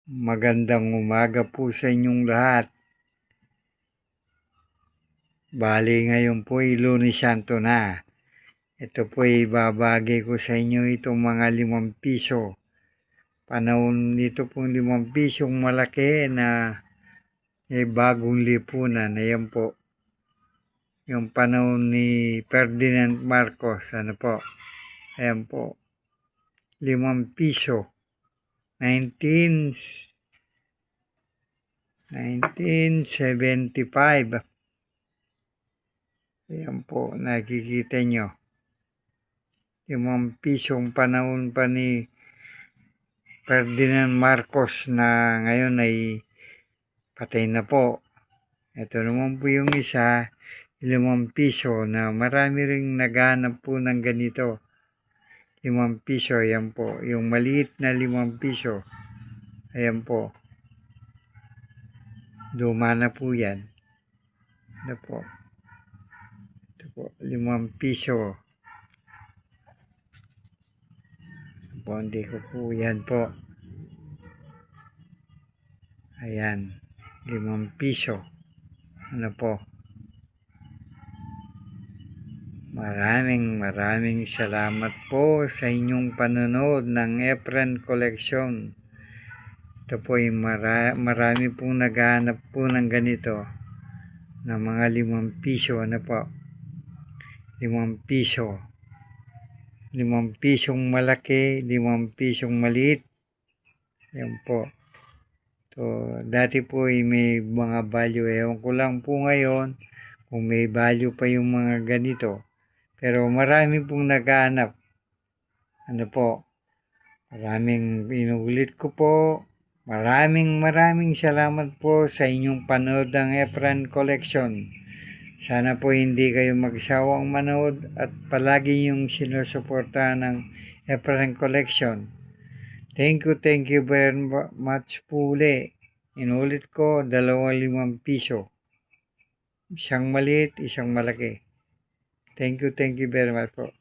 Magandang umaga po sa inyong lahat. Bali ngayon po ay Lunes Santo na. Ito po ay babagay ko sa inyo itong mga 5 piso. Panahon nito pong 5 pisong malaki na bagong lipunan. Ayan po. Yung panahon ni Ferdinand Marcos. Ano po? Ayan po. 5 piso. 1975. Ayan po, nakikita nyo. 5 pisong panahon pa ni Ferdinand Marcos na ngayon ay patay na po. Ito naman po yung isa, 5 piso na marami ring naghahanap po ng ganito. 5 piso, ayan po. Yung maliit na 5 piso. Ayan po. Luma na po yan. Ano po? Ito po, 5 piso. Po, hindi ko po yan po. Ayan, 5 piso. Ano po? Maraming salamat po sa inyong panonood ng Efren Collection. Ito po ay marami pong naghahanap po ng ganito na mga 5 piso. Ano po? 5 piso. 5 pisong malaki, 5 pisong maliit. Yan po. So, dati po ay may mga value. Ewan ko lang po ngayon kung may value pa yung mga ganito. Pero marami pong naghahanap. Ano po? Maraming inuulit ko po. Maraming salamat po sa inyong panood ng Efren Collection. Sana po hindi kayo magsawang manood at palagi yung sinusuportahan ng Efren Collection. Thank you very much po uli. Inulit ko, 5 piso. Isang maliit, isang malaki. Thank you very much po.